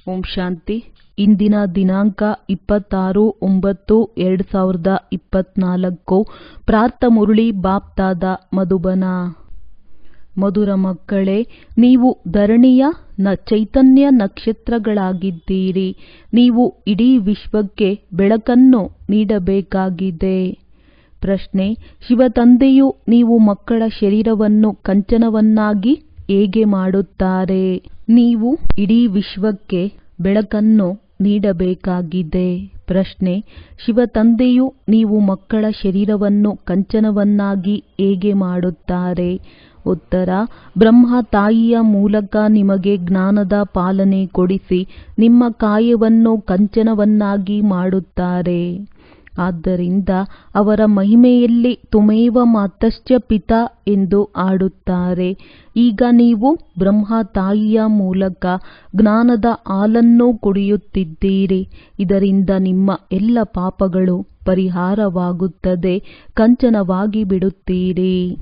ಓಂ ಶಾಂತಿ. ಇಂದಿನ ದಿನಾಂಕ 26/9/2024. ಪ್ರಾರ್ಥ ಮುರಳಿ ಬಾಪ್ತಾದ ಮಧುಬನ. ಮಧುರ ಮಕ್ಕಳೇ, ನೀವು ಧರಣಿಯ ಚೈತನ್ಯ ನಕ್ಷತ್ರಗಳಾಗಿದ್ದೀರಿ. ನೀವು ಇಡೀ ವಿಶ್ವಕ್ಕೆ ಬೆಳಕನ್ನು ನೀಡಬೇಕಾಗಿದೆ. ಪ್ರಶ್ನೆ: ಶಿವ ತಂದೆಯು ನೀವು ಮಕ್ಕಳ ಶರೀರವನ್ನು ಕಂಚನವನ್ನಾಗಿ ಹೇಗೆ ಮಾಡುತ್ತಾರೆ? ನೀವು ಇಡೀ ವಿಶ್ವಕ್ಕೆ ಬೆಳಕನ್ನು ನೀಡಬೇಕಾಗಿದೆ. ಪ್ರಶ್ನೆ: ಶಿವ ತಂದೆಯು ನೀವು ಮಕ್ಕಳ ಶರೀರವನ್ನು ಕಂಚನವನ್ನಾಗಿ ಹೇಗೆ ಮಾಡುತ್ತಾರೆ? ಉತ್ತರ: ಬ್ರಹ್ಮ ತಾಯಿಯ ಮೂಲಕ ನಿಮಗೆ ಜ್ಞಾನದ ಪಾಲನೆ ಕೊಡಿಸಿ ನಿಮ್ಮ ಕಾಯವನ್ನು ಕಂಚನವನ್ನಾಗಿ ಮಾಡುತ್ತಾರೆ. ಆದ್ದರಿಂದ ಅವರ ಮಹಿಮೆಯಲ್ಲಿ ತುಮೇವ ಮಾತಶ್ಚ ಪಿತಾ ಎಂದು ಆಡುತ್ತಾರೆ. ಈಗ ನೀವು ಬ್ರಹ್ಮ ತಾಯಿಯ ಮೂಲಕ ಜ್ಞಾನದ ಹಾಲನ್ನು ಕುಡಿಯುತ್ತಿದ್ದೀರಿ. ಇದರಿಂದ ನಿಮ್ಮ ಎಲ್ಲ ಪಾಪಗಳು ಪರಿಹಾರವಾಗುತ್ತದೆ, ಕಂಚನವಾಗಿ ಬಿಡುತ್ತೀರಿ.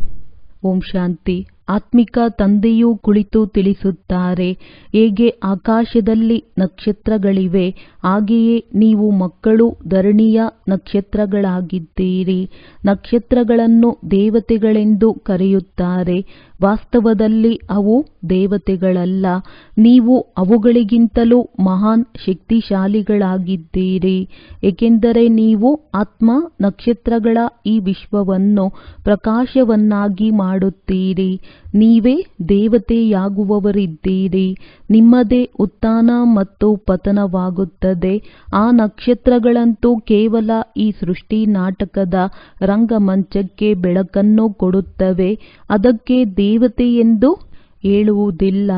ಓಂ ಶಾಂತಿ. ಆತ್ಮಿಕ ತಂದೆಯೂ ಕುಳಿತು ತಿಳಿಸುತ್ತಾರೆ, ಹೇಗೆ ಆಕಾಶದಲ್ಲಿ ನಕ್ಷತ್ರಗಳಿವೆ ಹಾಗೆಯೇ ನೀವು ಮಕ್ಕಳು ಧರಣಿಯ ನಕ್ಷತ್ರಗಳಾಗಿದ್ದೀರಿ. ನಕ್ಷತ್ರಗಳನ್ನು ದೇವತೆಗಳೆಂದು ಕರೆಯುತ್ತಾರೆ. ವಾಸ್ತವದಲ್ಲಿ ಅವು ದೇವತೆಗಳಲ್ಲ. ನೀವು ಅವುಗಳಿಗಿಂತಲೂ ಮಹಾನ್ ಶಕ್ತಿಶಾಲಿಗಳಾಗಿದ್ದೀರಿ, ಏಕೆಂದರೆ ನೀವು ಆತ್ಮ ನಕ್ಷತ್ರಗಳ ಈ ವಿಶ್ವವನ್ನು ಪ್ರಕಾಶವನ್ನಾಗಿ ಮಾಡುತ್ತೀರಿ. ನೀವೇ ದೇವತೆಯಾಗುವವರಿದ್ದೀರಿ. ನಿಮ್ಮದೇ ಉತ್ಥಾನ ಮತ್ತು ಪತನವಾಗುತ್ತದೆ. ಆ ನಕ್ಷತ್ರಗಳಂತೂ ಕೇವಲ ಈ ಸೃಷ್ಟಿ ನಾಟಕದ ರಂಗಮಂಚಕ್ಕೆ ಬೆಳಕನ್ನು ಕೊಡುತ್ತವೆ. ಅದಕ್ಕೆ ದೇವತೆ ಎಂದು ಹೇಳುವುದಿಲ್ಲ.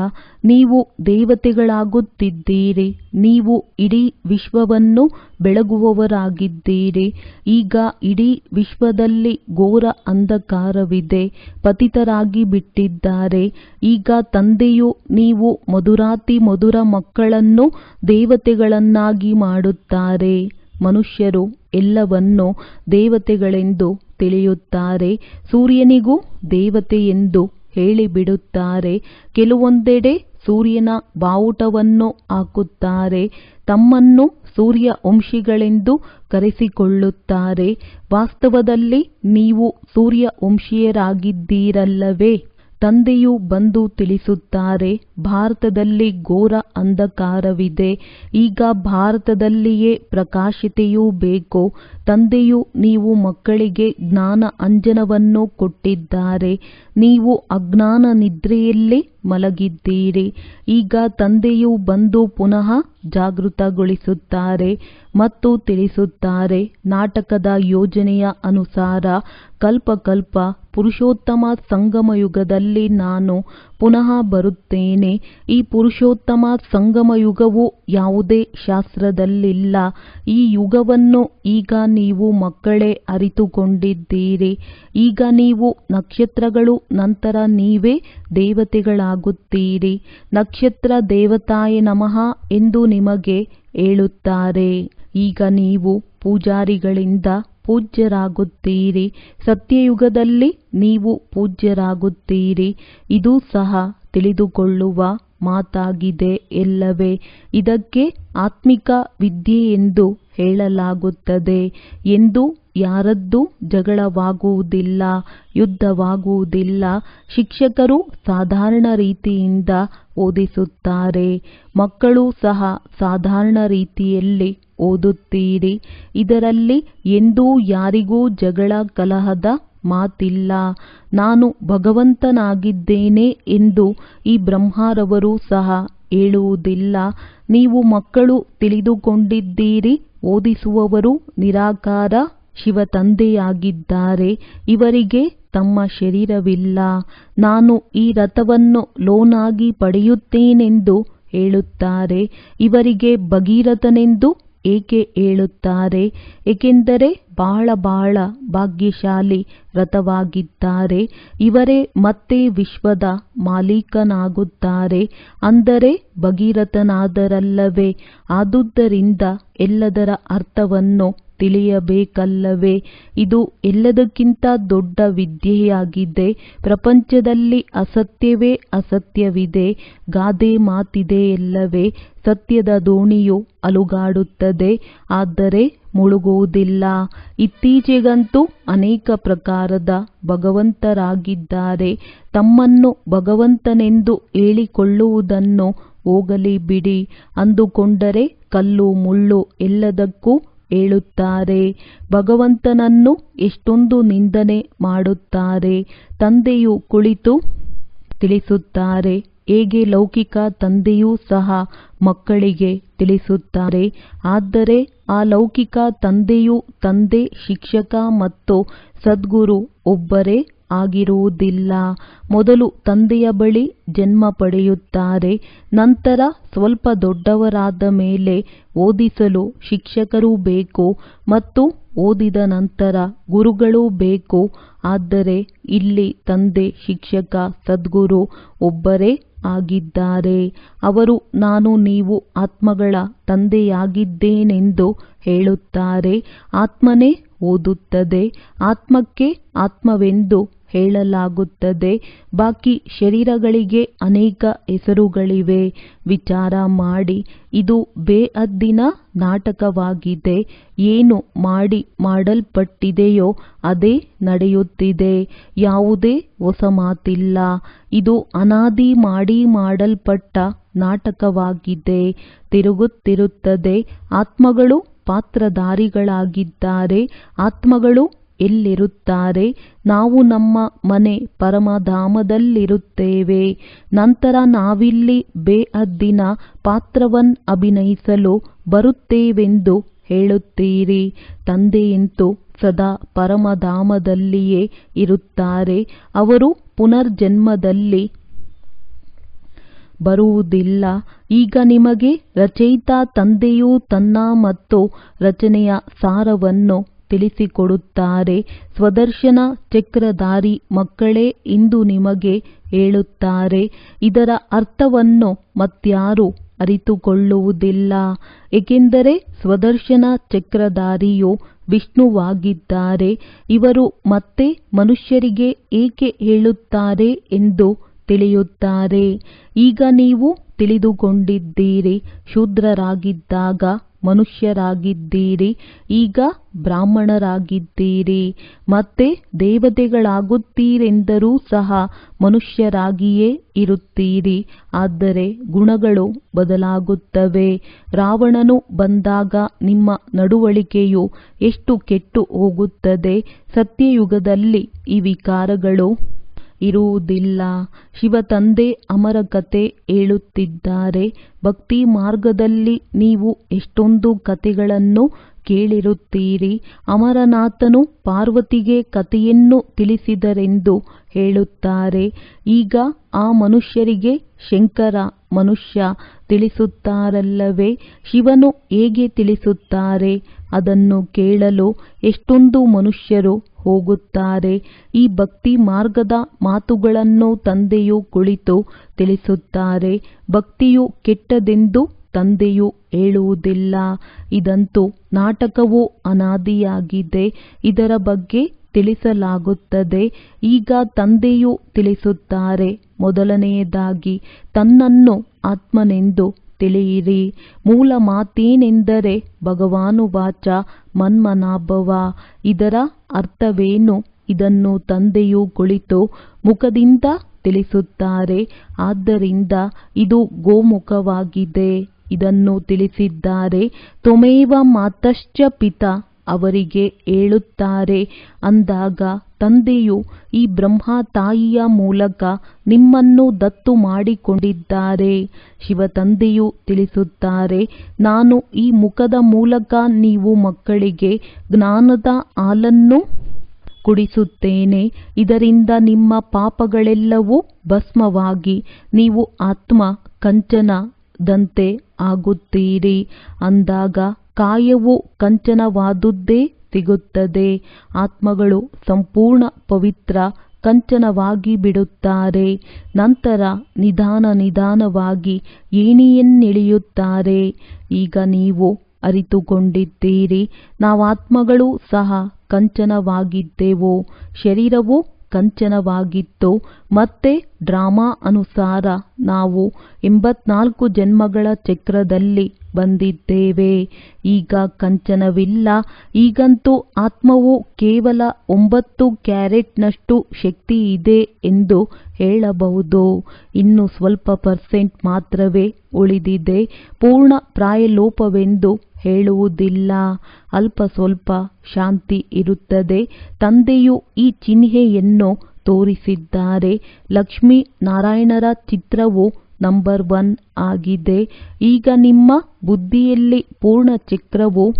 ನೀವು ದೇವತೆಗಳಾಗುತ್ತಿದ್ದೀರಿ. ನೀವು ಇಡೀ ವಿಶ್ವವನ್ನು ಬೆಳಗುವವರಾಗಿದ್ದೀರಿ. ಈಗ ಇಡೀ ವಿಶ್ವದಲ್ಲಿ ಘೋರ ಅಂಧಕಾರವಿದೆ, ಪತಿತರಾಗಿ ಬಿಟ್ಟಿದ್ದಾರೆ. ಈಗ ತಂದೆಯು ನೀವು ಮಧುರಾತಿ ಮಧುರ ಮಕ್ಕಳನ್ನು ದೇವತೆಗಳನ್ನಾಗಿ ಮಾಡುತ್ತಾರೆ. ಮನುಷ್ಯರು ಎಲ್ಲವನ್ನೂ ದೇವತೆಗಳೆಂದು ತಿಳಿಯುತ್ತಾರೆ. ಸೂರ್ಯನಿಗೂ ದೇವತೆಯೆಂದು ಹೇಳಿಬಿಡುತ್ತಾರೆ. ಕೆಲವೊಂದೆಡೆ ಸೂರ್ಯನ ಬಾವುಟವನ್ನು ಹಾಕುತ್ತಾರೆ. ತಮ್ಮನ್ನು ಸೂರ್ಯ ವಂಶಿಗಳೆಂದು ಕರೆಸಿಕೊಳ್ಳುತ್ತಾರೆ. ವಾಸ್ತವದಲ್ಲಿ ನೀವು ಸೂರ್ಯ ವಂಶೀಯರಾಗಿದ್ದೀರಲ್ಲವೇ? ತಂದೆಯು ಬಂದು ತಿಳಿಸುತ್ತಾರೆ, ಭಾರತದಲ್ಲಿ ಘೋರ ಅಂಧಕಾರವಿದೆ. ಈಗ ಭಾರತದಲ್ಲಿಯೇ ಪ್ರಕಾಶತೆಯೂ ಬೇಕು. ತಂದೆಯು ನೀವು ಮಕ್ಕಳಿಗೆ ಜ್ಞಾನ ಅಂಜನವನ್ನು ಕೊಟ್ಟಿದ್ದಾರೆ. ನೀವು ಅಜ್ಞಾನ ನಿದ್ರೆಯಲ್ಲಿ ಮಲಗಿದ್ದೀರಿ. ಈಗ ತಂದೆಯು ಬಂದು ಪುನಃ ಜಾಗೃತಗೊಳಿಸುತ್ತಾರೆ ಮತ್ತು ತಿಳಿಸುತ್ತಾರೆ, ನಾಟಕದ ಯೋಜನೆಯ ಅನುಸಾರ ಕಲ್ಪ ಪುರುಷೋತ್ತಮ ಸಂಗಮ ಯುಗದಲ್ಲಿ ನಾನು ಪುನಃ ಬರುತ್ತೇನೆ. ಈ ಪುರುಷೋತ್ತಮ ಸಂಗಮ ಯುಗವು ಯಾವುದೇ ಶಾಸ್ತ್ರದಲ್ಲಿಲ್ಲ. ಈ ಯುಗವನ್ನು ಈಗ ನೀವು ಮಕ್ಕಳೇ ಅರಿತುಕೊಂಡಿದ್ದೀರಿ. ಈಗ ನೀವು ನಕ್ಷತ್ರಗಳು, ನಂತರ ನೀವೇ ದೇವತೆಗಳಾಗುತ್ತೀರಿ. ನಕ್ಷತ್ರ ದೇವತಾಯ ನಮಃ ಎಂದು ನಿಮಗೆ ಹೇಳುತ್ತಾರೆ. ಈಗ ನೀವು ಪೂಜಾರಿಗಳಿಂದ ಪೂಜ್ಯರಾಗುತ್ತೀರಿ. ಸತ್ಯಯುಗದಲ್ಲಿ ನೀವು ಪೂಜ್ಯರಾಗುತ್ತೀರಿ. ಇದು ಸಹ ತಿಳಿದುಕೊಳ್ಳುವ ಮಾತಾಗಿದೆ ಎಲ್ಲವೇ? ಇದಕ್ಕೆ ಆತ್ಮಿಕ ವಿದ್ಯೆ ಎಂದು ಹೇಳಲಾಗುತ್ತದೆ. ಎಂದು ಯಾರದ್ದೂ ಜಗಳವಾಗುವುದಿಲ್ಲ, ಯುದ್ಧವಾಗುವುದಿಲ್ಲ. ಶಿಕ್ಷಕರು ಸಾಧಾರಣ ರೀತಿಯಿಂದ ಓದಿಸುತ್ತಾರೆ. ಮಕ್ಕಳು ಸಹ ಸಾಧಾರಣ ರೀತಿಯಲ್ಲಿ ಓದುತ್ತೀರಿ. ಇದರಲ್ಲಿ ಎಂದೂ ಯಾರಿಗೂ ಜಗಳ ಕಲಹದ ಮಾತಿಲ್ಲ. ನಾನು ಭಗವಂತನಾಗಿದ್ದೇನೆ ಎಂದು ಈ ಬ್ರಹ್ಮರವರು ಸಹ ಹೇಳುವುದಿಲ್ಲ. ನೀವು ಮಕ್ಕಳು ತಿಳಿದುಕೊಂಡಿದ್ದೀರಿ, ಓದಿಸುವವರು ನಿರಾಕಾರ ಶಿವ ತಂದೆಯಾಗಿದ್ದಾರೆ. ಇವರಿಗೆ ತಮ್ಮ ಶರೀರವಿಲ್ಲ. ನಾನು ಈ ರಥವನ್ನು ಲೋನಾಗಿ ಪಡೆಯುತ್ತೇನೆಂದು ಹೇಳುತ್ತಾರೆ. ಇವರಿಗೆ ಭಗೀರಥನೆಂದು ಏಕೆ ಹೇಳುತ್ತಾರೆ? ಏಕೆಂದರೆ ಬಹಳ ಭಾಗ್ಯಶಾಲಿ ರಥವಾಗಿದ್ದಾರೆ. ಇವರೇ ಮತ್ತೆ ವಿಶ್ವದ ಮಾಲೀಕನಾಗುತ್ತಾರೆ. ಅಂದರೆ ಭಗೀರಥನಾದರಲ್ಲವೇ? ಆದುದರಿಂದ ಎಲ್ಲದರ ಅರ್ಥವನ್ನು ತಿಳಿಯಬೇಕಲ್ಲವೇ? ಇದು ಎಲ್ಲದಕ್ಕಿಂತ ದೊಡ್ಡ ವಿದ್ಯೆಯಾಗಿದೆ. ಪ್ರಪಂಚದಲ್ಲಿ ಅಸತ್ಯವೇ ಅಸತ್ಯವಿದೆ. ಗಾದೆ ಮಾತಿದೆಯಲ್ಲವೇ, ಸತ್ಯದ ದೋಣಿಯು ಅಲುಗಾಡುತ್ತದೆ, ಆದರೆ ಮುಳುಗುವುದಿಲ್ಲ. ಇತ್ತೀಚೆಗಂತೂ ಅನೇಕ ಪ್ರಕಾರದ ಭಗವಂತರಾಗಿದ್ದಾರೆ. ತಮ್ಮನ್ನು ಭಗವಂತನೆಂದು ಹೇಳಿಕೊಳ್ಳುವುದನ್ನು ಹೋಗಲಿ ಬಿಡಿ. ಅಂದುಕೊಂಡರೆ ಕಲ್ಲು ಮುಳ್ಳು ಎಲ್ಲದಕ್ಕೂ ಹೇಳುತ್ತಾರೆ. ಭಗವಂತನನ್ನು ಎಷ್ಟೊಂದು ನಿಂದನೆ ಮಾಡುತ್ತಾರೆ. ತಂದೆಯು ಕುಳಿತು ತಿಳಿಸುತ್ತಾರೆ. ಹೇಗೆ ಲೌಕಿಕ ತಂದೆಯೂ ಸಹ ಮಕ್ಕಳಿಗೆ ತಿಳಿಸುತ್ತಾರೆ. ಆದರೆ ಆ ಲೌಕಿಕ ತಂದೆಯು ತಂದೆ, ಶಿಕ್ಷಕ ಮತ್ತು ಸದ್ಗುರು ಒಬ್ಬರೇ ಆಗಿರುವುದಿಲ್ಲ. ಮೊದಲು ತಂದೆಯ ಬಳಿ ಜನ್ಮ ಪಡೆಯುತ್ತಾರೆ. ನಂತರ ಸ್ವಲ್ಪ ದೊಡ್ಡವರಾದ ಮೇಲೆ ಓದಿಸಲು ಶಿಕ್ಷಕರೂ ಬೇಕು ಮತ್ತು ಓದಿದ ನಂತರ ಗುರುಗಳೂ ಬೇಕು. ಆದರೆ ಇಲ್ಲಿ ತಂದೆ, ಶಿಕ್ಷಕ, ಸದ್ಗುರು ಒಬ್ಬರೇ ಆಗಿದ್ದಾರೆ. ಅವರು ನಾನು ನೀವು ಆತ್ಮಗಳ ತಂದೆಯಾಗಿದ್ದೇನೆಂದು ಹೇಳುತ್ತಾರೆ. ಆತ್ಮನೇ ಓದುತ್ತದೆ. ಆತ್ಮಕ್ಕೆ ಆತ್ಮವೆಂದು ಹೇಳಲಾಗುತ್ತದೆ. ಬಾಕಿ ಶರೀರಗಳಿಗೆ ಅನೇಕ ಹೆಸರುಗಳಿವೆ. ವಿಚಾರ ಮಾಡಿ, ಇದು ಬೇಹದ್ದಿನ ನಾಟಕವಾಗಿದೆ. ಏನು ಮಾಡಲ್ಪಟ್ಟಿದೆಯೋ ಅದೇ ನಡೆಯುತ್ತಿದೆ. ಯಾವುದೇ ಹೊಸ ಮಾತಿಲ್ಲ. ಇದು ಅನಾದಿ ಮಾಡಲ್ಪಟ್ಟ ನಾಟಕವಾಗಿದೆ. ತಿರುಗುತ್ತಿರುತ್ತದೆ. ಆತ್ಮಗಳು ಪಾತ್ರಧಾರಿಗಳಾಗಿದ್ದಾರೆ. ಆತ್ಮಗಳು ಎಲ್ಲಿರುತ್ತಾರೆ? ನಾವು ನಮ್ಮ ಮನೆ ಪರಮಧಾಮದಲ್ಲಿರುತ್ತೇವೆ. ನಂತರ ನಾವಿಲ್ಲಿ ಬೇಹದ್ದಿನ ಪಾತ್ರವನ್ನು ಅಭಿನಯಿಸಲು ಬರುತ್ತೇವೆಂದು ಹೇಳುತ್ತೀರಿ. ತಂದೆಯಂತೂ ಸದಾ ಪರಮಧಾಮದಲ್ಲಿಯೇ ಇರುತ್ತಾರೆ. ಅವರು ಪುನರ್ಜನ್ಮದಲ್ಲಿ ಬರುವುದಿಲ್ಲ. ಈಗ ನಿಮಗೆ ರಚಯಿತ ತಂದೆಯು ತನ್ನ ಮತ್ತು ರಚನೆಯ ಸಾರವನ್ನು ತಿಳಿಸಿಕೊಡುತ್ತಾರೆ. ಸ್ವದರ್ಶನ ಚಕ್ರಧಾರಿ ಮಕ್ಕಳೇ ಇಂದು ನಿಮಗೆ ಹೇಳುತ್ತಾರೆ. ಇದರ ಅರ್ಥವನ್ನು ಮತ್ಯಾರೂ ಅರಿತುಕೊಳ್ಳುವುದಿಲ್ಲ. ಏಕೆಂದರೆ ಸ್ವದರ್ಶನ ಚಕ್ರಧಾರಿಯು ವಿಷ್ಣುವಾಗಿದ್ದಾರೆ. ಇವರು ಮತ್ತೆ ಮನುಷ್ಯರಿಗೆ ಏಕೆ ಹೇಳುತ್ತಾರೆ ಎಂದು ತಿಳಿಯುತ್ತಾರೆ. ಈಗ ನೀವು ತಿಳಿದುಕೊಂಡಿದ್ದೀರಿ. ಶೂದ್ರರಾಗಿದ್ದಾಗ ಮನುಷ್ಯರಾಗಿದ್ದೀರಿ. ಈಗ ಬ್ರಾಹ್ಮಣರಾಗಿದ್ದೀರಿ. ಮತ್ತೆ ದೇವತೆಗಳಾಗುತ್ತೀರೆಂದರೂ ಸಹ ಮನುಷ್ಯರಾಗಿಯೇ ಇರುತ್ತೀರಿ. ಆದರೆ ಗುಣಗಳು ಬದಲಾಗುತ್ತವೆ. ರಾವಣನು ಬಂದಾಗ ನಿಮ್ಮ ನಡವಳಿಕೆಯು ಎಷ್ಟು ಕೆಟ್ಟು ಹೋಗುತ್ತದೆ. ಸತ್ಯಯುಗದಲ್ಲಿ ಈ ವಿಕಾರಗಳು ಇರುವುದಿಲ್ಲ. ಶಿವತಂದೆ ಅಮರ ಕಥೆ ಹೇಳುತ್ತಿದ್ದಾರೆ. ಭಕ್ತಿ ಮಾರ್ಗದಲ್ಲಿ ನೀವು ಎಷ್ಟೊಂದು ಕಥೆಗಳನ್ನು ಕೇಳಿರುತ್ತೀರಿ. ಅಮರನಾಥನು ಪಾರ್ವತಿಗೆ ಕಥೆಯನ್ನು ತಿಳಿಸಿದರೆಂದು ಹೇಳುತ್ತಾರೆ. ಈಗ ಆ ಮನುಷ್ಯರಿಗೆ ಶಂಕರ ಮನುಷ್ಯ ತಿಳಿಸುತ್ತಾರಲ್ಲವೇ? ಶಿವನು ಹೇಗೆ ತಿಳಿಸುತ್ತಾರೆ? ಅದನ್ನು ಕೇಳಲು ಎಷ್ಟೊಂದು ಮನುಷ್ಯರು ಹೋಗುತ್ತಾರೆ. ಈ ಭಕ್ತಿ ಮಾರ್ಗದ ಮಾತುಗಳನ್ನು ತಂದೆಯು ಕುಳಿತು ತಿಳಿಸುತ್ತಾರೆ. ಭಕ್ತಿಯು ಕೆಟ್ಟದೆಂದು ತಂದೆಯು ಹೇಳುವುದಿಲ್ಲ. ಇದಂತೂ ನಾಟಕವು ಅನಾದಿಯಾಗಿದೆ. ಇದರ ಬಗ್ಗೆ ತಿಳಿಸಲಾಗುತ್ತದೆ. ಈಗ ತಂದೆಯು ತಿಳಿಸುತ್ತಾರೆ. ಮೊದಲನೆಯದಾಗಿ ತನ್ನನ್ನು ಆತ್ಮನೆಂದು ತಿಳಿಯಿರಿ. ಮೂಲ ಮಾತೇನೆಂದರೆ ಭಗವಾನುವಾಚ ಮನ್ಮನಾಭವ. ಇದರ ಅರ್ಥವೇನು? ಇದನ್ನು ತಂದೆಯು ಕುಳಿತು ಮುಖದಿಂದ ತಿಳಿಸುತ್ತಾರೆ. ಆದ್ದರಿಂದ ಇದು ಗೋಮುಖವಾಗಿದೆ. ಇದನ್ನು ತಿಳಿಸಿದ್ದಾರೆ. ತ್ವಮೇವ ಮಾತಶ್ಚ ಪಿತಾ ಅವರಿಗೆ ಹೇಳುತ್ತಾರೆ. ಅಂದಾಗ ತಂದೆಯು ಈ ಬ್ರಹ್ಮ ತಾಯಿಯ ಮೂಲಕ ನಿಮ್ಮನ್ನು ದತ್ತು ಮಾಡಿಕೊಂಡಿದ್ದಾರೆ. ಶಿವತಂದೆಯು ತಿಳಿಸುತ್ತಾರೆ, ನಾನು ಈ ಮುಖದ ಮೂಲಕ ನೀವು ಮಕ್ಕಳಿಗೆ ಜ್ಞಾನದ ಹಾಲನ್ನು ಕುಡಿಸುತ್ತೇನೆ. ಇದರಿಂದ ನಿಮ್ಮ ಪಾಪಗಳೆಲ್ಲವೂ ಭಸ್ಮವಾಗಿ ನೀವು ಆತ್ಮ ಕಂಚನದಂತೆ ಆಗುತ್ತೀರಿ. ಅಂದಾಗ ಕಾಯವು ಕಂಚನವಾದುದೇ ಸಿಗುತ್ತದೆ. ಆತ್ಮಗಳು ಸಂಪೂರ್ಣ ಪವಿತ್ರ ಕಂಚನವಾಗಿ ಬಿಡುತ್ತಾರೆ. ನಂತರ ನಿಧಾನವಾಗಿ ಏಣಿಯನ್ನಿಳಿಯುತ್ತಾರೆ. ಈಗ ನೀವು ಅರಿತುಕೊಂಡಿದ್ದೀರಿ. ನಾವಾತ್ಮಗಳು ಸಹ ಕಂಚನವಾಗಿದ್ದೆವು. ಶರೀರವು ಕಂಚನವಾಗಿತ್ತು. ಮತ್ತೆ ಡ್ರಾಮಾ ಅನುಸಾರ ನಾವು 84 ಜನ್ಮಗಳ ಚಕ್ರದಲ್ಲಿ ಬಂದಿದ್ದೇವೆ. ಈಗ ಕಂಚನವಿಲ್ಲ. ಈಗಂತೂ ಆತ್ಮವು ಕೇವಲ 9 ಕ್ಯಾರೆಟ್ನಷ್ಟು ಶಕ್ತಿ ಇದೆ ಎಂದು ಹೇಳಬಹುದು. ಇನ್ನು ಸ್ವಲ್ಪ ಪರ್ಸೆಂಟ್ ಮಾತ್ರವೇ ಉಳಿದಿದೆ. ಪೂರ್ಣ ಪ್ರಾಯಲೋಪವೆಂದು ಹೇಳುವುದಿಲ್ಲ. ಅಲ್ಪ ಸ್ವಲ್ಪ ಶಾಂತಿ ಇರುತ್ತದೆ. ತಂದೆಯು ಈ ಚಿಹ್ನೆಯನ್ನು ತೋರಿಸಿದ್ದಾರೆ. ಲಕ್ಷ್ಮೀ ನಾರಾಯಣರ ಚಿತ್ರವು ನಂಬರ್ 1 ಆಗಿದೆ. ಈಗ ನಿಮ್ಮ ಬುದ್ಧಿಯಲ್ಲಿ ಪೂರ್ಣ ಚಕ್ರವು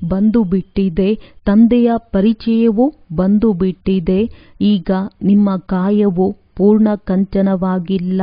ಬಂದು ಬಿಟ್ಟಿದೆ. ತಂದೆಯ ಪರಿಚಯವು ಬಂದು ಬಿಟ್ಟಿದೆ. ಈಗ ನಿಮ್ಮ ಕಾಯವು ಪೂರ್ಣ ಕಂಚನವಾಗಿಲ್ಲ.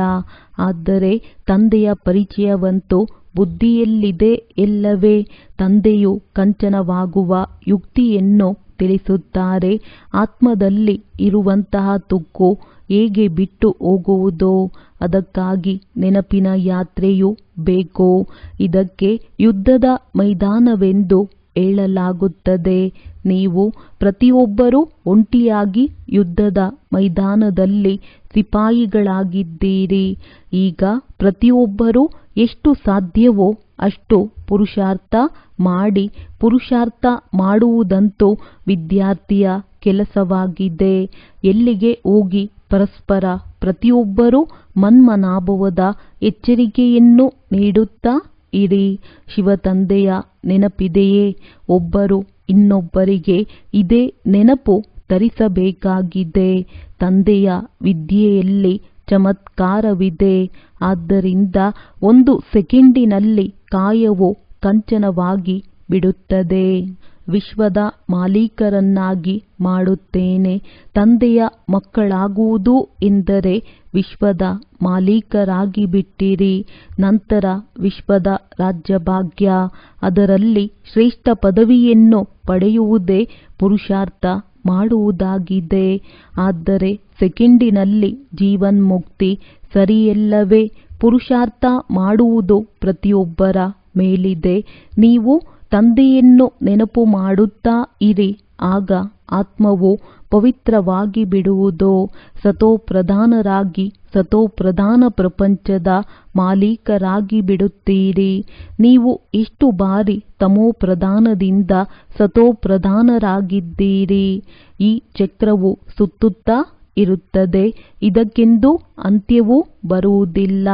ಆದರೆ ತಂದೆಯ ಪರಿಚಯವಂತೂ ಬುದ್ಧಿಯಲ್ಲಿದೆ ಎಲ್ಲವೇ. ತಂದೆಯು ಕಂಚನವಾಗುವ ಯುಕ್ತಿಯನ್ನು ತಿಳಿಸುತ್ತಾರೆ. ಆತ್ಮದಲ್ಲಿ ಇರುವಂತಹ ತುಕ್ಕು ಹೇಗೆ ಬಿಟ್ಟು ಹೋಗುವುದೋ ಅದಕ್ಕಾಗಿ ನೆನಪಿನ ಯಾತ್ರೆಯು ಬೇಕು. ಇದಕ್ಕೆ ಯುದ್ಧದ ಮೈದಾನವೆಂದು ಹೇಳಲಾಗುತ್ತದೆ. ನೀವು ಪ್ರತಿಯೊಬ್ಬರೂ ಒಂಟಿಯಾಗಿ ಯುದ್ಧದ ಮೈದಾನದಲ್ಲಿ ಸಿಪಾಯಿಗಳಾಗಿದ್ದೀರಿ. ಈಗ ಪ್ರತಿಯೊಬ್ಬರೂ ಎಷ್ಟು ಸಾಧ್ಯವೋ ಅಷ್ಟು ಪುರುಷಾರ್ಥ ಮಾಡಿ. ಪುರುಷಾರ್ಥ ಮಾಡುವುದಂತೂ ವಿದ್ಯಾರ್ಥಿಯ ಕೆಲಸವಾಗಿದೆ. ಎಲ್ಲಿಗೆ ಹೋಗಿ ಪರಸ್ಪರ ಪ್ರತಿಯೊಬ್ಬರೂ ಮನ್ಮನಾಭವದ ಎಚ್ಚರಿಕೆಯನ್ನು ನೀಡುತ್ತಾ ಇರಿ. ಶಿವತಂದೆಯ ನೆನಪಿದೆಯೇ? ಒಬ್ಬರು ಇನ್ನೊಬ್ಬರಿಗೆ ಇದೇ ನೆನಪು ತರಿಸಬೇಕಾಗಿದೆ. ತಂದೆಯ ವಿದ್ಯೆಯಲ್ಲಿ ಚಮತ್ಕಾರವಿದೆ. ಆದ್ದರಿಂದ 1 ಸೆಕೆಂಡಿನಲ್ಲಿ ಕಾಯವು ಕಂಚನವಾಗಿ ಬಿಡುತ್ತದೆ. ವಿಶ್ವದ ಮಾಲೀಕರನ್ನಾಗಿ ಮಾಡುತ್ತೇನೆ. ತಂದೆಯ ಮಕ್ಕಳಾಗುವುದು ಎಂದರೆ ವಿಶ್ವದ ಮಾಲೀಕರಾಗಿ ಬಿಟ್ಟಿರಿ. ನಂತರ ವಿಶ್ವದ ರಾಜ್ಯಭಾಗ್ಯ, ಅದರಲ್ಲಿ ಶ್ರೇಷ್ಠ ಪದವಿಯನ್ನು ಪಡೆಯುವುದೇ ಪುರುಷಾರ್ಥ ಮಾಡುವುದಾಗಿದೆ. ಆದರೆ ಸೆಕೆಂಡಿನಲ್ಲಿ ಜೀವನ್ಮುಕ್ತಿ ಸರಿಯಲ್ಲವೇ? ಪುರುಷಾರ್ಥ ಮಾಡುವುದು ಪ್ರತಿಯೊಬ್ಬರ ಮೇಲಿದೆ. ನೀವು ತಂದೆಯನ್ನು ನೆನಪು ಮಾಡುತ್ತಾ ಇರಿ. ಆಗ ಆತ್ಮವು ಪವಿತ್ರವಾಗಿ ಬಿಡುವುದು. ಸತೋಪ್ರಧಾನರಾಗಿ ಸತೋಪ್ರಧಾನ ಪ್ರಪಂಚದ ಮಾಲೀಕರಾಗಿ ಬಿಡುತ್ತೀರಿ. ನೀವು ಎಷ್ಟು ಬಾರಿ ತಮೋಪ್ರಧಾನದಿಂದ ಸತೋಪ್ರಧಾನರಾಗಿದ್ದೀರಿ. ಈ ಚಕ್ರವು ಸುತ್ತುತ್ತಾ ಇರುತ್ತದೆ. ಇದಕ್ಕೆಂದೂ ಅಂತ್ಯವೂ ಬರುವುದಿಲ್ಲ.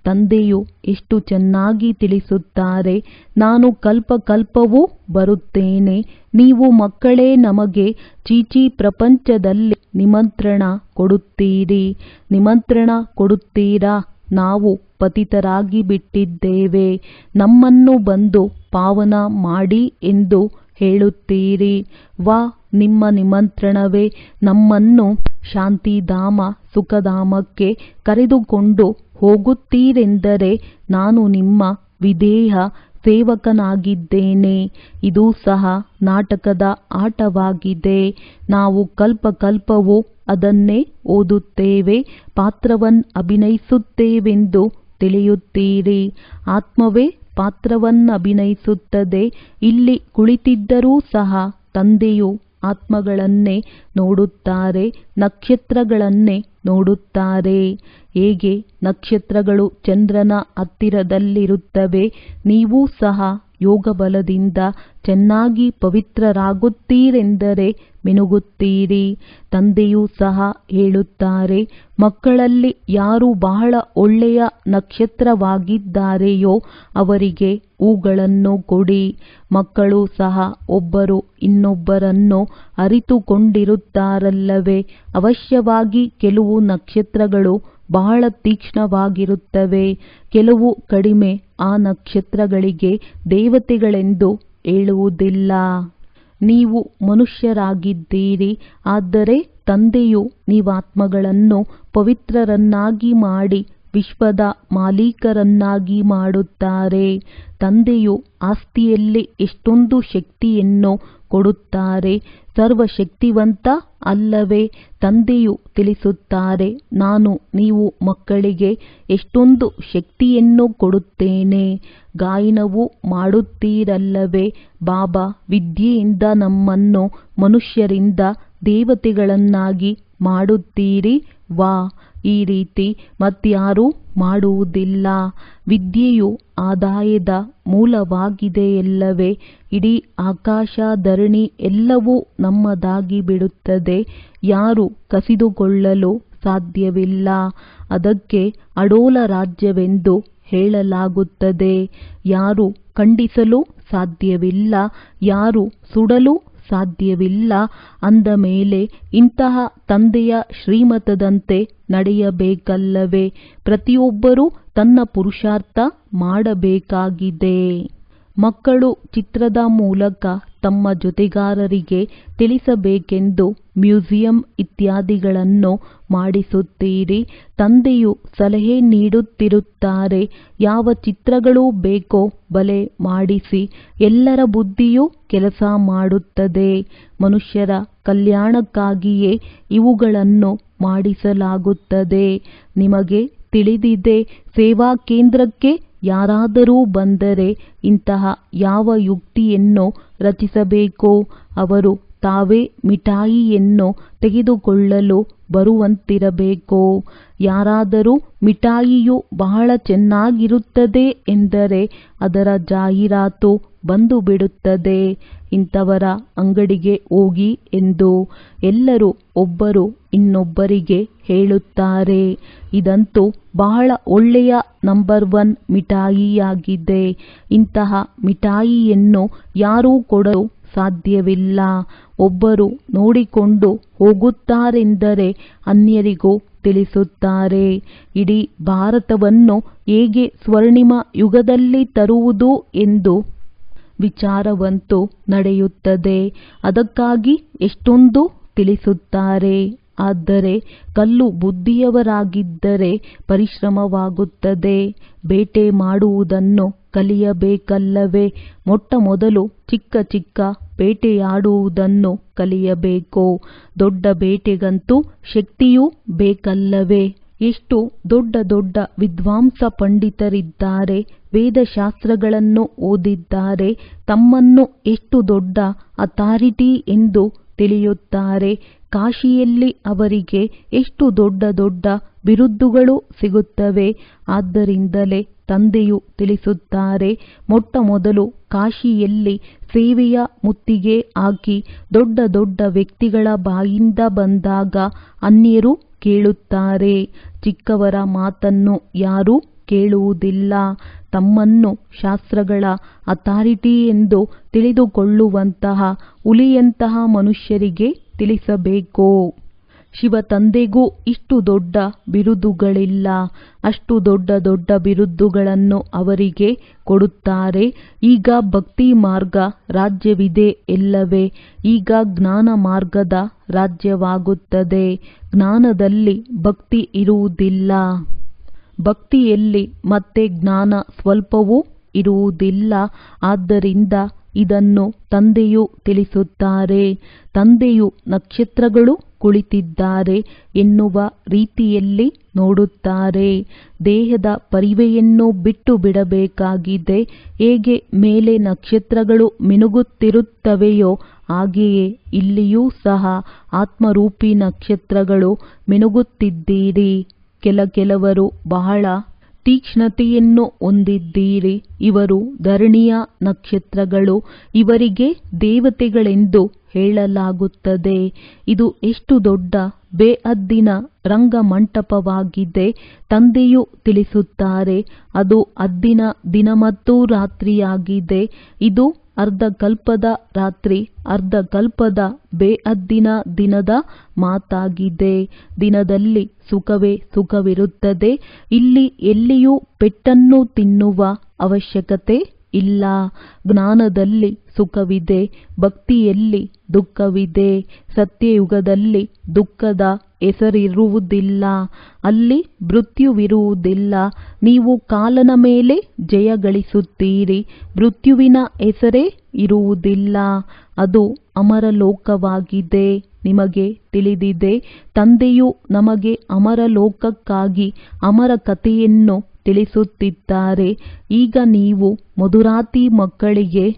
ತಂದೆಯು ಎಷ್ಟು ಚೆನ್ನಾಗಿ ತಿಳಿಸುತ್ತಾರೆ. ನಾನು ಕಲ್ಪಕಲ್ಪವೂ ಬರುತ್ತೇನೆ. ನೀವು ಮಕ್ಕಳೇ ನಮಗೆ ಚೀಚಿ ಪ್ರಪಂಚದಲ್ಲಿ ನಿಮಂತ್ರಣ ಕೊಡುತ್ತೀರಿ. ನಿಮಂತ್ರಣ ಕೊಡುತ್ತೀರಾ? ನಾವು ಪತಿತರಾಗಿ ಬಿಟ್ಟಿದ್ದೇವೆ. ನಮ್ಮನ್ನು ಬಂದು ಪಾವನ ಮಾಡಿ ಎಂದು ಹೇಳುತ್ತೀರಿ. ವಾ, ನಿಮ್ಮ ನಿಮಂತ್ರಣವೇ ನಮ್ಮನ್ನು ಶಾಂತಿಧಾಮ ಸುಖಧಾಮಕ್ಕೆ ಕರೆದುಕೊಂಡು ಹೋಗುತ್ತೀರೆಂದರೆ ನಾನು ನಿಮ್ಮ ವಿಧೇಯ ಸೇವಕನಾಗಿದ್ದೇನೆ. ಇದು ಸಹ ನಾಟಕದ ಆಟವಾಗಿದೆ. ನಾವು ಕಲ್ಪಕಲ್ಪವೂ ಅದನ್ನೇ ಓದುತ್ತೇವೆ, ಪಾತ್ರವನ್ನಭಿನಯಿಸುತ್ತೇವೆಂದು ತಿಳಿಯುತ್ತೀರಿ. ಆತ್ಮವೇ ಪಾತ್ರವನ್ನಭಿನಯಿಸುತ್ತದೆ. ಇಲ್ಲಿ ಕುಳಿತಿದ್ದರೂ ಸಹ ತಂದೆಯು ಆತ್ಮಗಳನ್ನೇ ನೋಡುತ್ತಾರೆ, ನಕ್ಷತ್ರಗಳನ್ನೇ ನೋಡುತ್ತಾರೆ. ಹೇಗೆ ನಕ್ಷತ್ರಗಳು ಚಂದ್ರನ ಹತ್ತಿರದಲ್ಲಿರುತ್ತವೆ, ನೀವೂ ಸಹ ಯೋಗ ಬಲದಿಂದ ಚೆನ್ನಾಗಿ ಪವಿತ್ರರಾಗುತ್ತೀರೆಂದರೆ ಮಿನುಗುತ್ತೀರಿ. ತಂದೆಯೂ ಸಹ ಹೇಳುತ್ತಾರೆ, ಮಕ್ಕಳಲ್ಲಿ ಯಾರು ಬಹಳ ಒಳ್ಳೆಯ ನಕ್ಷತ್ರವಾಗಿದ್ದಾರೆಯೋ ಅವರಿಗೆ ಹೂಗಳನ್ನು ಕೊಡಿ. ಮಕ್ಕಳು ಸಹ ಒಬ್ಬರು ಇನ್ನೊಬ್ಬರನ್ನು ಅರಿತುಕೊಂಡಿರುತ್ತಾರಲ್ಲವೇ? ಅವಶ್ಯವಾಗಿ ಕೆಲವು ನಕ್ಷತ್ರಗಳು ಬಹಳ ತೀಕ್ಷ್ಣವಾಗಿರುತ್ತವೆ, ಕೆಲವು ಕಡಿಮೆ. ಆ ನಕ್ಷತ್ರಗಳಿಗೆ ದೇವತೆಗಳೆಂದು ಹೇಳುವುದಿಲ್ಲ. ನೀವು ಮನುಷ್ಯರಾಗಿದ್ದೀರಿ. ಆದರೆ ತಂದೆಯು ನೀವಾತ್ಮಗಳನ್ನು ಪವಿತ್ರರನ್ನಾಗಿ ಮಾಡಿ ವಿಶ್ವದ ಮಾಲೀಕರನ್ನಾಗಿ ಮಾಡುತ್ತಾರೆ. ತಂದೆಯು ಆಸ್ತಿಯಲ್ಲಿ ಎಷ್ಟೊಂದು ಶಕ್ತಿಯನ್ನು ಕೊಡುತ್ತಾರೆ. ಸರ್ವಶಕ್ತಿವಂತ ಅಲ್ಲವೇ? ತಂದೆಯು ತಿಳಿಸುತ್ತಾರೆ, ನಾನು ನೀವು ಮಕ್ಕಳಿಗೆ ಎಷ್ಟೊಂದು ಶಕ್ತಿಯನ್ನು ಕೊಡುತ್ತೇನೆ. ಗಾಯನವು ಮಾಡುತ್ತೀರಲ್ಲವೇ? ಬಾಬಾ, ವಿದ್ಯೆಯಿಂದ ನಮ್ಮನ್ನು ಮನುಷ್ಯರಿಂದ ದೇವತೆಗಳನ್ನಾಗಿ ಮಾಡುತ್ತೀರಿ. ವಾ, ಈ ರೀತಿ ಮತ್ಯಾರೂ ಮಾಡುವುದಿಲ್ಲ. ವಿದ್ಯೆಯು ಆದಾಯದ ಮೂಲವಾಗಿದೆಯಲ್ಲವೇ? ಇಡೀ ಆಕಾಶ ಧರಣಿ ಎಲ್ಲವೂ ನಮ್ಮದಾಗಿ ಬಿಡುತ್ತದೆ. ಯಾರು ಕಸಿದುಕೊಳ್ಳಲು ಸಾಧ್ಯವಿಲ್ಲ. ಅದಕ್ಕೆ ಅಡೋಲ ರಾಜ್ಯವೆಂದು ಹೇಳಲಾಗುತ್ತದೆ. ಯಾರು ಖಂಡಿಸಲು ಸಾಧ್ಯವಿಲ್ಲ, ಯಾರು ಸುಡಲು ಸಾಧ್ಯವಿಲ್ಲ. ಅಂದ ಮೇಲೆ ಇಂತಹ ತಂದೆಯ ಶ್ರೀಮತದಂತೆ ನಡೆಯಬೇಕಲ್ಲವೇ? ಪ್ರತಿಯೊಬ್ಬರೂ ತನ್ನ ಪುರುಷಾರ್ಥ ಮಾಡಬೇಕಾಗಿದೆ. ಮಕ್ಕಳು ಚಿತ್ರದ ಮೂಲಕ ತಮ್ಮ ಜೊತೆಗಾರರಿಗೆ ತಿಳಿಸಬೇಕೆಂದು ಮ್ಯೂಸಿಯಂ ಇತ್ಯಾದಿಗಳನ್ನು ಮಾಡಿಸುತ್ತೀರಿ. ತಂದೆಯು ಸಲಹೆ ನೀಡುತ್ತಿರುತ್ತಾರೆ, ಯಾವ ಚಿತ್ರಗಳು ಬೇಕೋ ಬಲೆ ಮಾಡಿಸಿ. ಎಲ್ಲರ ಬುದ್ಧಿಯು ಕೆಲಸ ಮಾಡುತ್ತದೆ. ಮನುಷ್ಯರ ಕಲ್ಯಾಣಕ್ಕಾಗಿಯೇ ಇವುಗಳನ್ನು ಮಾಡಿಸಲಾಗುತ್ತದೆ. ನಿಮಗೆ ತಿಳಿದಿದೆ, ಸೇವಾ ಕೇಂದ್ರಕ್ಕೆ ಯಾರಾದರೂ ಬಂದರೆ ಇಂತಹ ಯಾವ ಯುಕ್ತಿಯನ್ನು ರಚಿಸಬೇಕೋ ಅವರು ತಾವೇ ಮಿಠಾಯಿಯನ್ನು ತೆಗೆದುಕೊಳ್ಳಲು ಬರುವಂತಿರಬೇಕು. ಯಾರಾದರೂ ಮಿಠಾಯಿಯು ಬಹಳ ಚೆನ್ನಾಗಿರುತ್ತದೆ ಎಂದರೆ ಅದರ ಜಾಹೀರಾತು ಬಂದು ಬಿಡುತ್ತದೆ. ಇಂಥವರ ಅಂಗಡಿಗೆ ಹೋಗಿ ಎಂದು ಎಲ್ಲರೂ ಒಬ್ಬರು ಇನ್ನೊಬ್ಬರಿಗೆ ಹೇಳುತ್ತಾರೆ. ಇದಂತೂ ಬಹಳ ಒಳ್ಳೆಯ ನಂಬರ್ 1 ಮಿಠಾಯಿಯಾಗಿದೆ. ಇಂತಹ ಮಿಠಾಯಿಯನ್ನು ಯಾರೂ ಕೊಡಲು ಸಾಧ್ಯವಿಲ್ಲ. ಒಬ್ಬರು ನೋಡಿಕೊಂಡು ಹೋಗುತ್ತಾರೆಂದರೆ ಅನ್ಯರಿಗೂ ತಿಳಿಸುತ್ತಾರೆ. ಇಡೀ ಭಾರತವನ್ನು ಹೇಗೆ ಸ್ವರ್ಣಿಮ ಯುಗದಲ್ಲಿ ತರುವುದು ಎಂದು ವಿಚಾರವಂತೂ ನಡೆಯುತ್ತದೆ. ಅದಕ್ಕಾಗಿ ಎಷ್ಟೊಂದು ತಿಳಿಸುತ್ತಾರೆ. ಆದರೆ ಕಲ್ಲು ಬುದ್ಧಿಯವರಾಗಿದ್ದರೆ ಪರಿಶ್ರಮವಾಗುತ್ತದೆ. ಬೇಟೆ ಮಾಡುವುದನ್ನು ಕಲಿಯಬೇಕಲ್ಲವೇ? ಮೊಟ್ಟ ಮೊದಲು ಚಿಕ್ಕ ಚಿಕ್ಕ ಬೇಟೆಯಾಡುವುದನ್ನು ಕಲಿಯಬೇಕು. ದೊಡ್ಡ ಬೇಟೆಗಂತೂ ಶಕ್ತಿಯೂ ಬೇಕಲ್ಲವೇ? ಎಷ್ಟು ದೊಡ್ಡ ದೊಡ್ಡ ವಿದ್ವಾಂಸ ಪಂಡಿತರಿದ್ದಾರೆ, ವೇದಶಾಸ್ತ್ರಗಳನ್ನು ಓದಿದ್ದಾರೆ. ತಮ್ಮನ್ನು ಎಷ್ಟು ದೊಡ್ಡ ಅಥಾರಿಟಿ ಎಂದು ತಿಳಿಯುತ್ತಾರೆ. ಕಾಶಿಯಲ್ಲಿ ಅವರಿಗೆ ಎಷ್ಟು ದೊಡ್ಡ ದೊಡ್ಡ ಬಿರುದುಗಳು ಸಿಗುತ್ತವೆ. ಆದ್ದರಿಂದಲೇ ತಂದೆಯು ತಿಳಿಸುತ್ತಾರೆ, ಮೊಟ್ಟ ಮೊದಲು ಕಾಶಿಯಲ್ಲಿ ಸೇವೆಯ ಮುತ್ತಿಗೆ ಹಾಕಿ ದೊಡ್ಡ ದೊಡ್ಡ ವ್ಯಕ್ತಿಗಳ ಬಾಯಿಂದ ಬಂದಾಗ ಅನ್ಯರು ಕೇಳುತ್ತಾರೆ. ಚಿಕ್ಕವರ ಮಾತನ್ನು ಯಾರೂ ಕೇಳುವುದಿಲ್ಲ. ತಮ್ಮನ್ನು ಶಾಸ್ತ್ರಗಳ ಅಥಾರಿಟಿ ಎಂದು ತಿಳಿದುಕೊಳ್ಳುವಂತಹ ಹುಲಿಯಂತಹ ಮನುಷ್ಯರಿಗೆ ತಿಳಿಸಬೇಕು. ಶಿವ ತಂದೆಗೂ ಇಷ್ಟು ದೊಡ್ಡ ಬಿರುದುಗಳಿಲ್ಲ. ಅಷ್ಟು ದೊಡ್ಡ ದೊಡ್ಡ ಬಿರುದುಗಳನ್ನು ಅವರಿಗೆ ಕೊಡುತ್ತಾರೆ. ಈಗ ಭಕ್ತಿ ಮಾರ್ಗ ರಾಜ್ಯವಿದೆ ಎಲ್ಲವೇ? ಈಗ ಜ್ಞಾನ ಮಾರ್ಗದ ರಾಜ್ಯವಾಗುತ್ತದೆ. ಜ್ಞಾನದಲ್ಲಿ ಭಕ್ತಿ ಇರುವುದಿಲ್ಲ. ಭಕ್ತಿಯಲ್ಲಿ ಮತ್ತೆ ಜ್ಞಾನ ಸ್ವಲ್ಪವೂ ಇರುವುದಿಲ್ಲ. ಆದ್ದರಿಂದ ಇದನ್ನು ತಂದೆಯು ತಿಳಿಸುತ್ತಾರೆ. ತಂದೆಯು ನಕ್ಷತ್ರಗಳು ಕುಳಿತಿದ್ದಾರೆ ಎನ್ನುವ ರೀತಿಯಲ್ಲಿ ನೋಡುತ್ತಾರೆ. ದೇಹದ ಪರಿವೆಯನ್ನು ಬಿಟ್ಟು ಬಿಡಬೇಕಾಗಿದೆ. ಹೇಗೆ ಮೇಲೆ ನಕ್ಷತ್ರಗಳು ಮಿನುಗುತ್ತಿರುತ್ತವೆಯೋ ಹಾಗೆಯೇ ಇಲ್ಲಿಯೂ ಸಹ ಆತ್ಮರೂಪಿ ನಕ್ಷತ್ರಗಳು ಮಿನುಗುತ್ತಿದ್ದೀರಿ. ಕೆಲವರು ಬಹಳ ತೀಕ್ಷ್ಣತೆಯನ್ನು ಹೊಂದಿದ್ದೀರಿ. ಇವರು ಧರಣಿಯ ನಕ್ಷತ್ರಗಳು. ಇವರಿಗೆ ದೇವತೆಗಳೆಂದು ಹೇಳಲಾಗುತ್ತದೆ. ಇದು ಎಷ್ಟು ದೊಡ್ಡ ಬೇಅದ್ದಿನ ರಂಗಮಂಟಪವಾಗಿದೆ. ತಂದೆಯು ತಿಳಿಸುತ್ತಾರೆ, ಅದು ಅದ್ದಿನ ದಿನ ಮತ್ತು ರಾತ್ರಿಯಾಗಿದೆ. ಇದು ಅರ್ಧಕಲ್ಪದ ರಾತ್ರಿ, ಅರ್ಧಕಲ್ಪದ ಬೇಅದ್ದಿನ ದಿನದ ಮಾತಾಗಿದೆ. ದಿನದಲ್ಲಿ ಸುಖವೇ ಸುಖವಿರುತ್ತದೆ. ಇಲ್ಲಿ ಎಲ್ಲಿಯೂ ಪೆಟ್ಟನ್ನು ತಿನ್ನುವ ಅವಶ್ಯಕತೆ ಇಲ್ಲ. ಜ್ಞಾನದಲ್ಲಿ ಸುಖವಿದೆ, ಭಕ್ತಿಯಲ್ಲಿ ದುಃಖವಿದೆ. ಸತ್ಯಯುಗದಲ್ಲಿ ದುಃಖದ ಹೆಸರಿರುವುದಿಲ್ಲ, ಅಲ್ಲಿ ಮೃತ್ಯುವಿರುವುದಿಲ್ಲ. ನೀವು ಕಾಲನ ಮೇಲೆ ಜಯ ಗಳಿಸುತ್ತೀರಿ. ಮೃತ್ಯುವಿನ ಹೆಸರೇ ಇರುವುದಿಲ್ಲ. ಅದು ಅಮರಲೋಕವಾಗಿದೆ. ನಿಮಗೆ ತಿಳಿದಿದೆ, ತಂದೆಯು ನಮಗೆ ಅಮರಲೋಕಕ್ಕಾಗಿ ಅಮರ ಕಥೆಯನ್ನು ತಿಳಿಸುತ್ತಿದ್ದಾರೆ. ಈಗ ನೀವು ಮಧುರಾತಿ ಮಕ್ಕಳಿಗೆ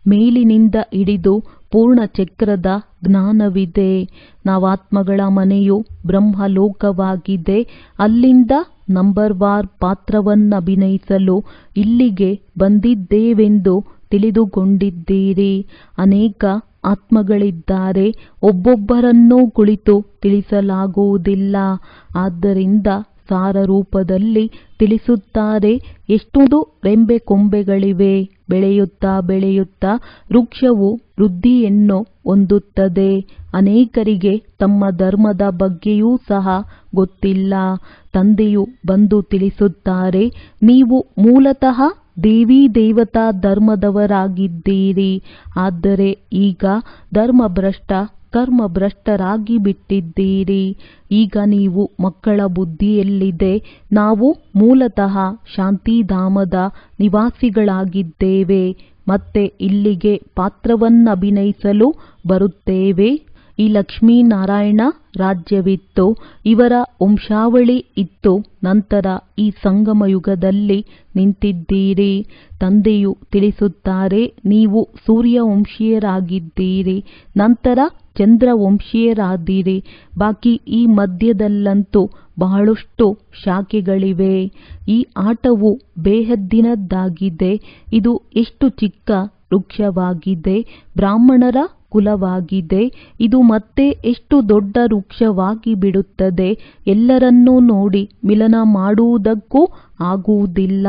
ಮೇಲಿನಿಂದ ಹಿಡಿದು ಪೂರ್ಣ ಚಕ್ರದ ಜ್ಞಾನವಿದೆ. ನಾವಾತ್ಮಗಳ ಮನೆಯು ಬ್ರಹ್ಮಲೋಕವಾಗಿದೆ. ಅಲ್ಲಿಂದ ನಂಬರ್ವಾರ್ ಪಾತ್ರವನ್ನಭಿನಯಿಸಲು ಇಲ್ಲಿಗೆ ಬಂದಿದ್ದೇವೆಂದು ತಿಳಿದುಕೊಂಡಿದ್ದೀರಿ. ಅನೇಕ ಆತ್ಮಗಳಿದ್ದಾರೆ. ಒಬ್ಬೊಬ್ಬರನ್ನೂ ಕುಳಿತು ತಿಳಿಸಲಾಗುವುದಿಲ್ಲ. ಆದ್ದರಿಂದ ಸಾರ ರೂಪದಲ್ಲಿ ತಿಳಿಸುತ್ತಾರೆ. ಎಷ್ಟೊಂದು ರೆಂಬೆ ಕೊಂಬೆಗಳಿವೆ. ಬೆಳೆಯುತ್ತಾ ಬೆಳೆಯುತ್ತಾ ವೃಕ್ಷವು ವೃದ್ಧಿಯನ್ನು ಹೊಂದುತ್ತದೆ. ಅನೇಕರಿಗೆ ತಮ್ಮ ಧರ್ಮದ ಬಗ್ಗೆಯೂ ಸಹ ಗೊತ್ತಿಲ್ಲ. ತಂದೆಯು ಬಂದು ತಿಳಿಸುತ್ತಾರೆ, ನೀವು ಮೂಲತಃ ದೇವಿ ದೇವತಾ ಧರ್ಮದವರಾಗಿದ್ದೀರಿ. ಆದರೆ ಈಗ ಧರ್ಮಭ್ರಷ್ಟ ಕರ್ಮಭ್ರಷ್ಟರಾಗಿ ಬಿಟ್ಟಿದ್ದೀರಿ. ಈಗ ನೀವು ಮಕ್ಕಳ ಬುದ್ಧಿಯಲ್ಲಿದೆ, ನಾವು ಮೂಲತಃ ಶಾಂತಿಧಾಮದ ನಿವಾಸಿಗಳಾಗಿದ್ದೇವೆ. ಮತ್ತೆ ಇಲ್ಲಿಗೆ ಪಾತ್ರವನ್ನಭಿನಯಿಸಲು ಬರುತ್ತೇವೆ. ಈ ಲಕ್ಷ್ಮೀನಾರಾಯಣ ರಾಜ್ಯವಿತ್ತು, ಇವರ ವಂಶಾವಳಿ ಇತ್ತು. ನಂತರ ಈ ಸಂಗಮ ಯುಗದಲ್ಲಿ ನಿಂತಿದ್ದೀರಿ. ತಂದೆಯು ತಿಳಿಸುತ್ತಾರೆ, ನೀವು ಸೂರ್ಯವಂಶೀಯರಾಗಿದ್ದೀರಿ, ನಂತರ ಚಂದ್ರವಂಶೀಯರಾದಿರಿ. ಬಾಕಿ ಈ ಮಧ್ಯದಲ್ಲಂತೂ ಬಹಳಷ್ಟು ಶಾಖೆಗಳಿವೆ. ಈ ಆಟವು ಬೇಹದ್ದಿನದ್ದಾಗಿದೆ. ಇದು ಎಷ್ಟು ಚಿಕ್ಕ ವೃಕ್ಷವಾಗಿದೆ, ಬ್ರಾಹ್ಮಣರ ಕುಲವಾಗಿದೆ. ಇದು ಮತ್ತೆ ಎಷ್ಟು ದೊಡ್ಡ ವೃಕ್ಷವಾಗಿ ಬಿಡುತ್ತದೆ. ಎಲ್ಲರನ್ನೂ ನೋಡಿ ಮಿಲನ ಮಾಡುವುದಕ್ಕೂ ಆಗುವುದಿಲ್ಲ.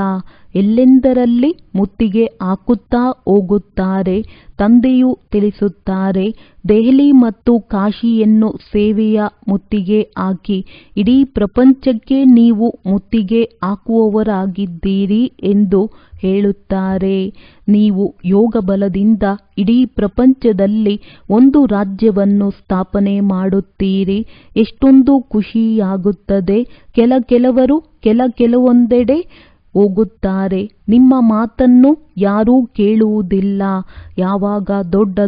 ಎಲ್ಲೆಂದರಲ್ಲಿ ಮುತ್ತಿಗೆ ಹಾಕುತ್ತಾ ಹೋಗುತ್ತಾರೆ. ತಂದೆಯು ತಿಳಿಸುತ್ತಾರೆ, ದೆಹಲಿ ಮತ್ತು ಕಾಶಿಯನ್ನು ಸೇವೆಯ ಮುತ್ತಿಗೆ ಹಾಕಿ ಇಡೀ ಪ್ರಪಂಚಕ್ಕೆ ನೀವು ಮುತ್ತಿಗೆ ಹಾಕುವವರಾಗಿದ್ದೀರಿ ಎಂದು ಹೇಳುತ್ತಾರೆ. ನೀವು ಯೋಗ ಬಲದಿಂದ ಇಡೀ ಪ್ರಪಂಚದಲ್ಲಿ ಒಂದು ರಾಜ್ಯವನ್ನು ಸ್ಥಾಪನೆ ಮಾಡುತ್ತೀರಿ. ಎಷ್ಟೊಂದು ಖುಷಿಯಾಗುತ್ತದೆ. ಕೆಲವರು ಕೆಲವೊಂದೆಡೆ ಹೋಗುತ್ತಾರೆ. ನಿಮ್ಮ ಮಾತನ್ನು ಯಾರೂ ಕೇಳುವುದಿಲ್ಲ. ಯಾವಾಗ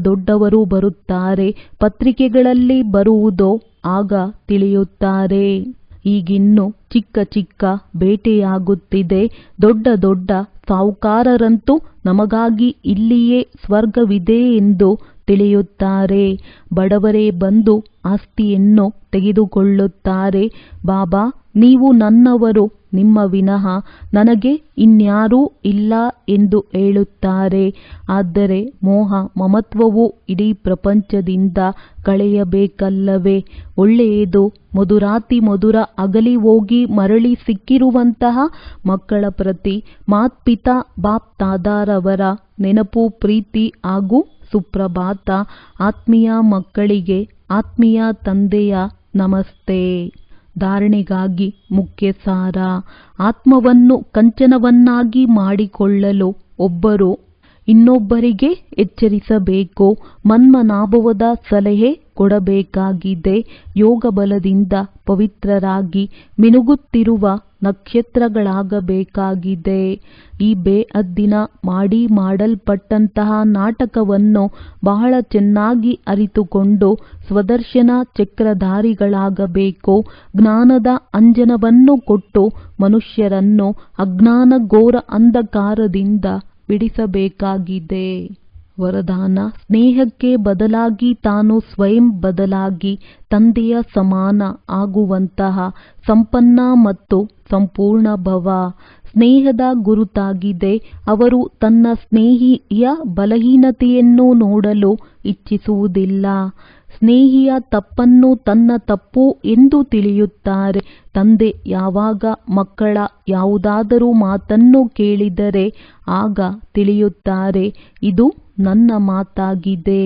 ದೊಡ್ಡವರು ಬರುತ್ತಾರೆ, ಪತ್ರಿಕೆಗಳಲ್ಲಿ ಬರುವುದೋ ಆಗ ತಿಳಿಯುತ್ತಾರೆ. ಈಗಿನ್ನು ಚಿಕ್ಕ ಬೇಟೆಯಾಗುತ್ತಿದೆ. ದೊಡ್ಡ ಸಾಹುಕಾರರಂತೂ ನಮಗಾಗಿ ಇಲ್ಲಿಯೇ ಸ್ವರ್ಗವಿದೆ ಎಂದು ತಿಳಿಯುತ್ತಾರೆ. ಬಡವರೇ ಬಂದು ಆಸ್ತಿಯನ್ನು ತೆಗೆದುಕೊಳ್ಳುತ್ತಾರೆ. ಬಾಬಾ, ನೀವು ನನ್ನವರು, ನಿಮ್ಮ ವಿನಃ ನನಗೆ ಇನ್ಯಾರೂ ಇಲ್ಲ ಎಂದು ಹೇಳುತ್ತಾರೆ. ಆದರೆ ಮೋಹ ಮಮತ್ವವು ಇಡೀ ಪ್ರಪಂಚದಿಂದ ಕಳೆಯಬೇಕಲ್ಲವೇ? ಒಳ್ಳೆಯದು. ಮಧುರಾತಿ ಮಧುರ ಅಗಲಿ ಹೋಗಿ ಮರಳಿ ಸಿಕ್ಕಿರುವಂತಹ ಮಕ್ಕಳ ಪ್ರತಿ ಮಾತ್ಪಿತಾ ಬಾಪ್ ತಾದಾರವರ ನೆನಪು, ಪ್ರೀತಿ ಹಾಗೂ ಸುಪ್ರಭಾತ. ಆತ್ಮೀಯ ಮಕ್ಕಳಿಗೆ ಆತ್ಮೀಯ ತಂದೆಯ ನಮಸ್ತೆ. ಧಾರಣೆಗಾಗಿ ಮುಖ್ಯ ಸಾರ. ಆತ್ಮವನ್ನು ಕಂಚನವನ್ನಾಗಿ ಮಾಡಿಕೊಳ್ಳಲು ಒಬ್ಬರು ಇನ್ನೊಬ್ಬರಿಗೆ ಎಚ್ಚರಿಸಬೇಕು. ಮನ್ಮನಾಭವದ ಸಲಹೆ ಕೊಡಬೇಕಾಗಿದೆ. ಯೋಗ ಬಲದಿಂದ ಪವಿತ್ರರಾಗಿ ಮಿನುಗುತ್ತಿರುವ ನಕ್ಷತ್ರಗಳಾಗಬೇಕಾಗಿದೆ. ಈ ಬೇಅದ್ದಿನ ಮಾಡಲ್ಪಟ್ಟಂತಹ ನಾಟಕವನ್ನು ಬಹಳ ಚೆನ್ನಾಗಿ ಅರಿತುಕೊಂಡು ಸ್ವದರ್ಶನ ಚಕ್ರಧಾರಿಗಳಾಗಬೇಕು. ಜ್ಞಾನದ ಅಂಜನವನ್ನು ಕೊಟ್ಟು ಮನುಷ್ಯರನ್ನು ಅಜ್ಞಾನ ಘೋರ ಅಂಧಕಾರದಿಂದ ಬಿಡಿಸಬೇಕಾಗಿದೆ. ವರದಾನ: ಸ್ನೇಹಕ್ಕೆ ಬದಲಾಗಿ ತಾನು ಸ್ವಯಂ ಬದಲಾಗಿ ತಂದೆಯ ಸಮಾನ ಆಗುವಂತಹ ಸಂಪನ್ನ ಮತ್ತು ಸಂಪೂರ್ಣ ಭವ. ಸ್ನೇಹದ ಗುರುತಾಗಿದೆ. ಅವರು ತನ್ನ ಸ್ನೇಹಿಯ ಬಲಹೀನತೆಯನ್ನು ನೋಡಲು ಇಚ್ಛಿಸುವುದಿಲ್ಲ. ಸ್ನೇಹಿಯ ತಪ್ಪನ್ನು ತನ್ನ ತಪ್ಪು ಎಂದು ತಿಳಿಯುತ್ತಾರೆ. ತಂದೆ ಯಾವಾಗ ಮಕ್ಕಳ ಯಾವುದಾದರೂ ಮಾತನ್ನು ಕೇಳಿದರೆ ಆಗ ತಿಳಿಯುತ್ತಾರೆ, ಇದು ನನ್ನ ಮಾತಾಗಿದೆ.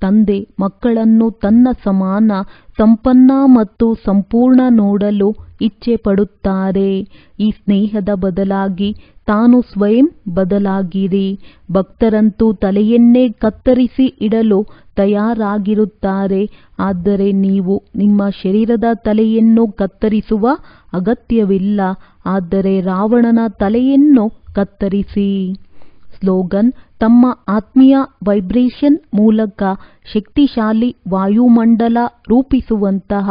ತಂದೆ ಮಕ್ಕಳನ್ನು ತನ್ನ ಸಮಾನ, ಸಂಪನ್ನ ಮತ್ತು ಸಂಪೂರ್ಣ ನೋಡಲು ಇಚ್ಛೆ ಪಡುತ್ತಾರೆ. ಈ ಸ್ನೇಹದ ಬದಲಾಗಿ ತಾನು ಸ್ವಯಂ ಬದಲಾಗಿರಿ. ಭಕ್ತರಂತೂ ತಲೆಯನ್ನೇ ಕತ್ತರಿಸಿ ಇಡಲು ತಯಾರಾಗಿರುತ್ತಾರೆ. ಆದರೆ ನೀವು ನಿಮ್ಮ ಶರೀರದ ತಲೆಯನ್ನು ಕತ್ತರಿಸುವ ಅಗತ್ಯವಿಲ್ಲ. ಆದರೆ ರಾವಣನ ತಲೆಯನ್ನು ಕತ್ತರಿಸಿ. ಸ್ಲೋಗನ್: ತಮ್ಮ ಆತ್ಮೀಯ ವೈಬ್ರೇಷನ್ ಮೂಲಕ ಶಕ್ತಿಶಾಲಿ ವಾಯುಮಂಡಲ ರೂಪಿಸುವಂತಹ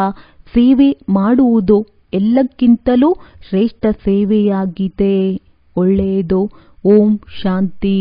ಸೇವೆ ಮಾಡುವುದು ಎಲ್ಲಕ್ಕಿಂತಲೂ ಶ್ರೇಷ್ಠ ಸೇವೆಯಾಗಿದೆ. ಒಳ್ಳೆಯದು. ಓಂ ಶಾಂತಿ.